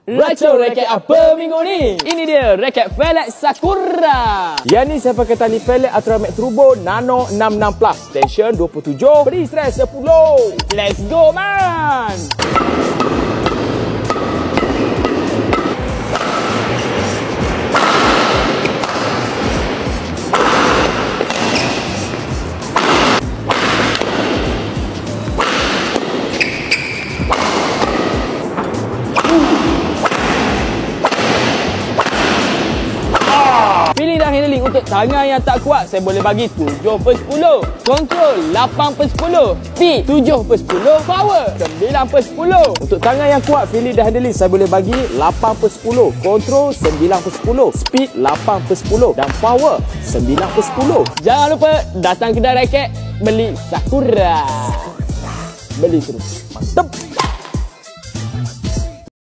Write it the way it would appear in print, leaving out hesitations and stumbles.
Racun raket apa minggu ni? Ini dia raket Velek Sakura. Yang ni saya pakai tali Velek Ultramax Turbo Nano 66 Plus. Tension 27, beri stres 10. Let's go man. Pilih dan handling untuk tangan yang tak kuat, saya boleh bagi 7/10. Kontrol 8/10. Speed 7/10. Power 9/10. Untuk tangan yang kuat, feeling dan handling saya boleh bagi 8/10. Kontrol 9/10. Speed 8/10. Dan power 9/10. Jangan lupa datang kedai raket, beli Sakura. Beli terus. Mantap.